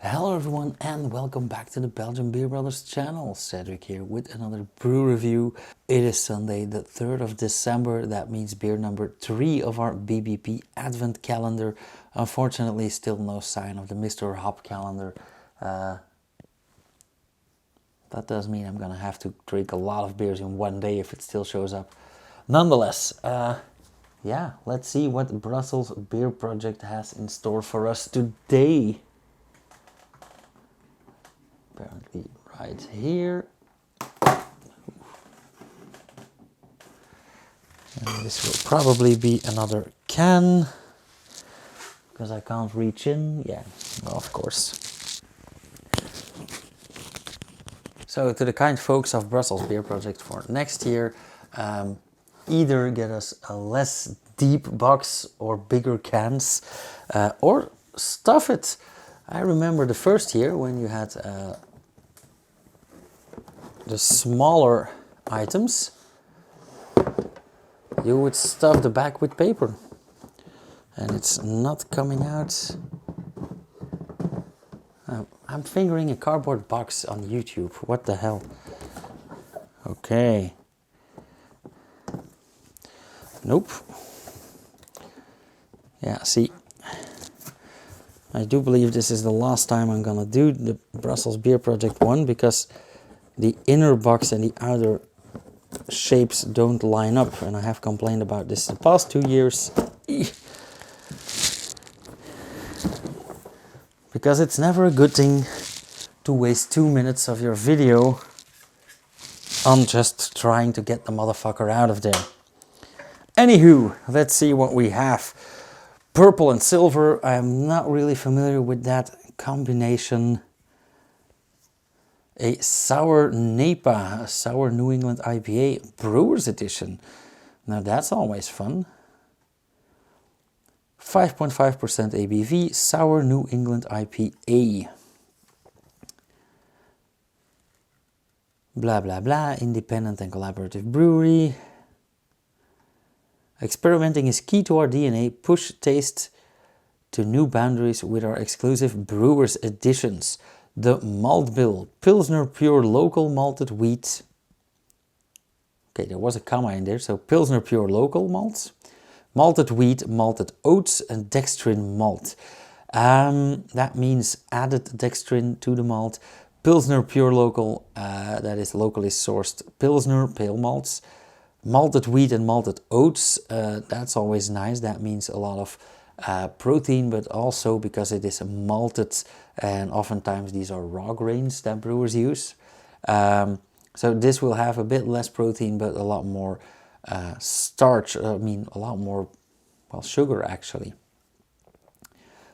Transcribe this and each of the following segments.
Hello everyone and welcome back to the Belgian Beer Brothers channel. Cedric here with another brew review. It is Sunday the 3rd of December. That means beer number 3 of our BBP Advent Calendar. Unfortunately still no sign of the Mr. Hop calendar. That does mean I'm gonna have to drink a lot of beers in one day if it still shows up. Nonetheless, yeah, let's see what Brussels Beer Project has in store for us today. Apparently right here. And this will probably be another can, because I can't reach in. Yeah, well, of course. So to the kind folks of Brussels Beer Project for next year, either get us a less deep box or bigger cans, or stuff it. I remember the first year when you had the smaller items, you would stuff the back with paper, and it's not coming out. I'm fingering a cardboard box on YouTube. What the hell? Okay. Nope. Yeah, see, I do believe this is the last time I'm gonna do the Brussels Beer Project one, because the inner box and the outer shapes don't line up, and I have complained about this the past 2 years. Because it's never a good thing to waste 2 minutes of your video on just trying to get the motherfucker out of there. Anywho, let's see what we have. Purple and silver. I'm not really familiar with that combination. A sour NEIPA, a sour New England IPA, Brewer's edition. Now that's always fun. 5.5% ABV, sour New England IPA. Blah blah blah, independent and collaborative brewery. Experimenting is key to our DNA. Push taste to new boundaries with our exclusive Brewer's editions. The malt bill, Pilsner Pure Local Malted Wheat. Okay, there was a comma in there, so Pilsner Pure Local malts. Malted wheat, malted oats, and dextrin malt. That means added dextrin to the malt. Pilsner Pure Local, that is locally sourced Pilsner, pale malts. Malted wheat and malted oats, that's always nice. That means a lot of protein, but also because it is malted, and oftentimes these are raw grains that brewers use. So this will have a bit less protein, but a lot more starch, a lot more, well, sugar actually.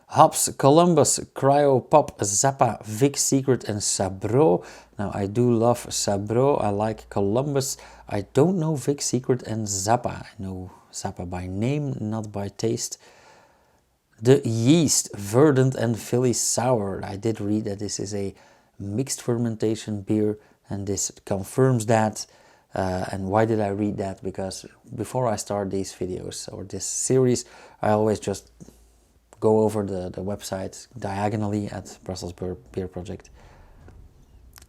Hops, Columbus, Cryo, Pop, Zappa, Vic Secret and Sabro. Now I do love Sabro, I like Columbus. I don't know Vic Secret and Zappa. I know Zappa by name, not by taste. The yeast, Verdant and Philly Sour. I did read that this is a mixed fermentation beer, and this confirms that. And why did I read that? Because before I start these videos or this series, I always just go over the website diagonally at Brussels Beer Project,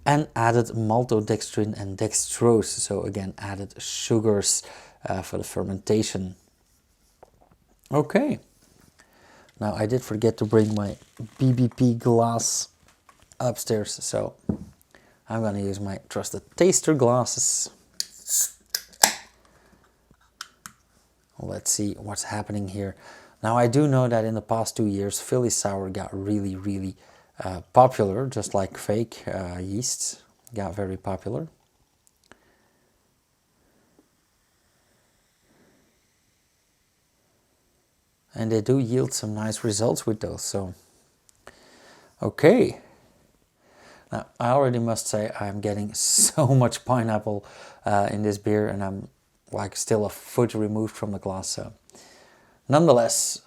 and added maltodextrin and dextrose, so again added sugars for the fermentation. Okay, now I did forget to bring my BBP glass upstairs, so I'm gonna use my trusted taster glasses. Let's see what's happening here. Now I do know that in the past 2 years Philly Sour got really popular, just like fake yeasts got very popular. And they do yield some nice results with those, so okay. Now I already must say I'm getting so much pineapple in this beer, and I'm like still a foot removed from the glass, so nonetheless,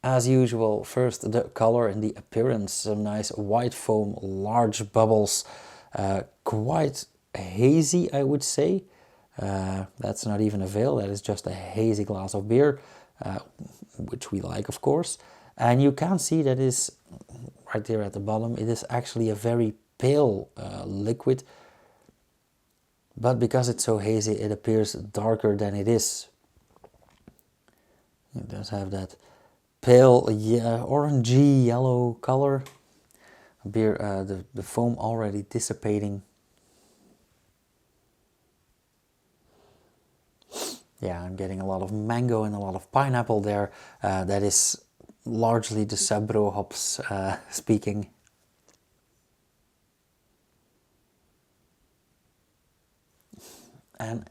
as usual, first the color and the appearance. Some nice white foam, large bubbles, quite hazy, I would say. That's not even a veil, that is just a hazy glass of beer, which we like, of course. And you can see that is right there at the bottom. It is actually a very pale liquid, but because it's so hazy, it appears darker than it is. It does have that pale, orangey yellow color. Beer, the foam already dissipating. Yeah, I'm getting a lot of mango and a lot of pineapple there. That is largely the Sabro hops speaking. And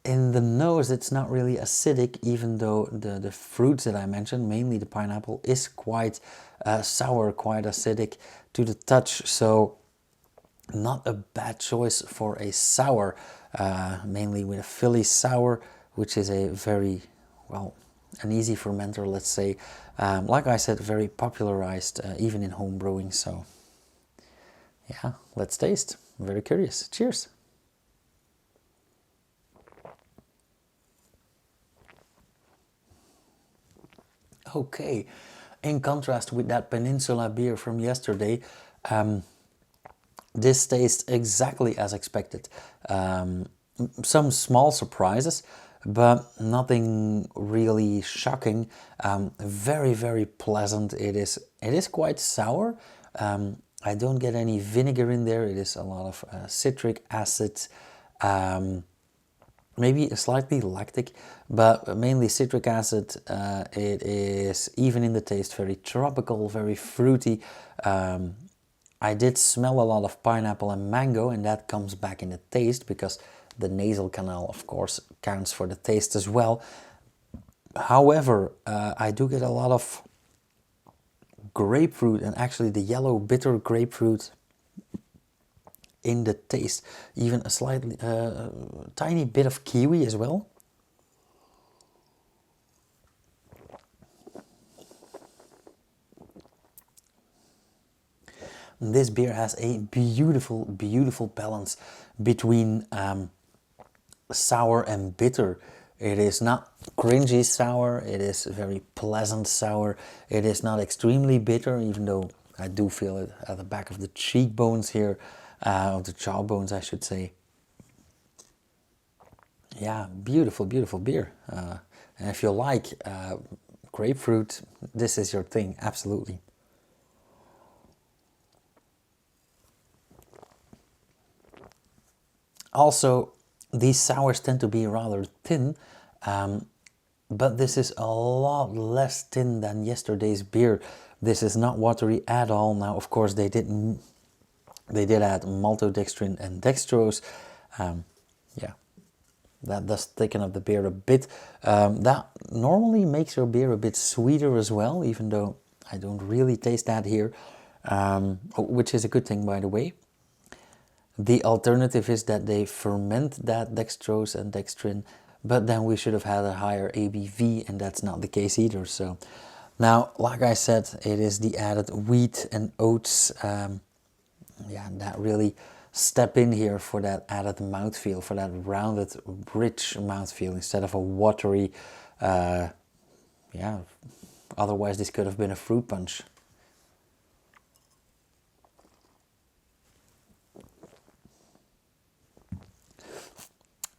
in the nose, it's not really acidic, even though the fruits that I mentioned, mainly the pineapple, is quite sour, quite acidic to the touch. So not a bad choice for a sour, mainly with a Philly sour, which is a very, well, an easy fermenter, let's say. Like I said, very popularized even in home brewing. So yeah, let's taste. I'm very curious. Cheers. Okay, in contrast with that Peninsula beer from yesterday, this tastes exactly as expected. Some small surprises, but nothing really shocking. Very, very pleasant. It is quite sour. I don't get any vinegar in there. It is a lot of citric acid. Maybe slightly lactic, but mainly citric acid. It is, even in the taste, very tropical, very fruity. I did smell a lot of pineapple and mango, and that comes back in the taste because the nasal canal, of course, counts for the taste as well. However, I do get a lot of grapefruit, and actually the yellow bitter grapefruit in the taste. Even a slightly tiny bit of kiwi as well. This beer has a beautiful, beautiful balance between sour and bitter. It is not cringy sour, it is very pleasant sour. It is not extremely bitter, even though I do feel it at the back of the cheekbones here, of the jawbones, I should say. Yeah, beautiful, beautiful beer. And if you like grapefruit, this is your thing, absolutely. Also, these sours tend to be rather thin, but this is a lot less thin than yesterday's beer. This is not watery at all. Now, of course, they did add maltodextrin and dextrose. Yeah, that does thicken up the beer a bit. That normally makes your beer a bit sweeter as well, even though I don't really taste that here, which is a good thing, by the way. The alternative is that they ferment that dextrose and dextrin, but then we should have had a higher ABV, and that's not the case either. So now, like I said, it is the added wheat and oats, that really step in here for that added mouthfeel, for that rounded, rich mouthfeel instead of a watery, otherwise this could have been a fruit punch.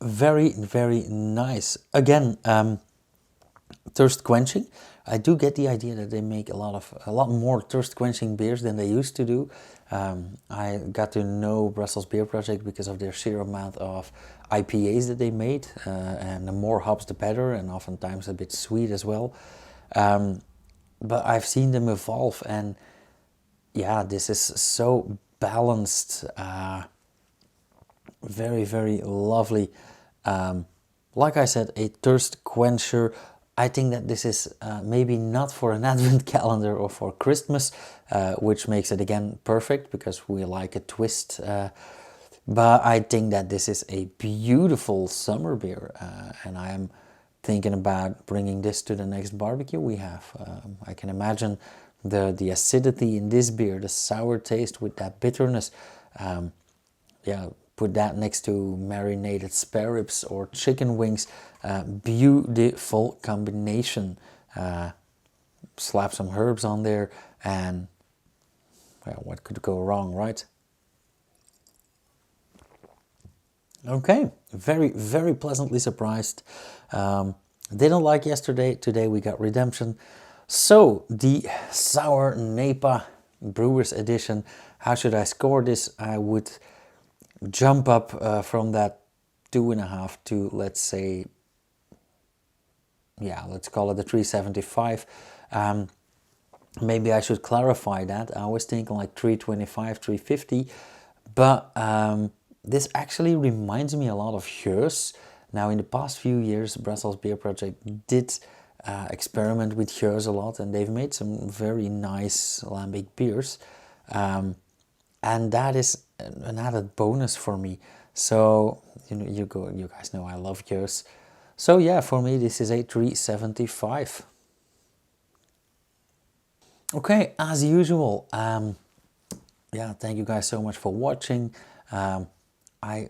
Very, very nice. Again, thirst quenching. I do get the idea that they make a lot more thirst quenching beers than they used to do. I got to know Brussels Beer Project because of their sheer amount of IPAs that they made, and the more hops the better, and oftentimes a bit sweet as well. But I've seen them evolve, and yeah, this is so balanced. Very, very lovely. Like I said, a thirst quencher. I think that this is maybe not for an Advent calendar or for Christmas, which makes it again perfect because we like a twist. But I think that this is a beautiful summer beer, and I am thinking about bringing this to the next barbecue we have. I can imagine the acidity in this beer, the sour taste with that bitterness. Put that next to marinated spare ribs or chicken wings. Beautiful combination. Slap some herbs on there, and Well, what could go wrong, right? Okay, very, very pleasantly surprised. Didn't like yesterday. Today we got redemption. So, the Sour NEIPA Brewers Edition. How should I score this? I would jump up from that 2.5 to, let's say, yeah, let's call it a 375. Maybe I should clarify that. I was thinking like 325, 350, but this actually reminds me a lot of Geuze. Now, in the past few years, Brussels Beer Project did experiment with Geuze a lot, and they've made some very nice lambic beers, and that is an added bonus for me. So you guys know I love Geuze. So yeah, for me this is a 375. Okay, as usual, yeah, thank you guys so much for watching. I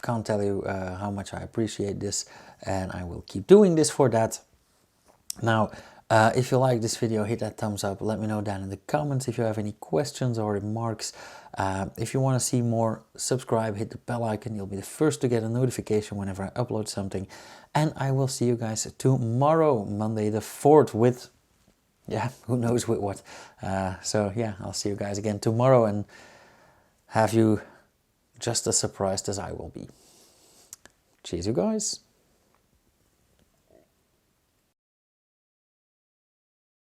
can't tell you how much I appreciate this, and I will keep doing this for that. Now, if you like this video, hit that thumbs up. Let me know down in the comments if you have any questions or remarks. If you want to see more, subscribe, hit the bell icon. You'll be the first to get a notification whenever I upload something. And I will see you guys tomorrow, Monday the 4th, with, yeah, who knows with what. So yeah, I'll see you guys again tomorrow and have you just as surprised as I will be. Cheers, you guys.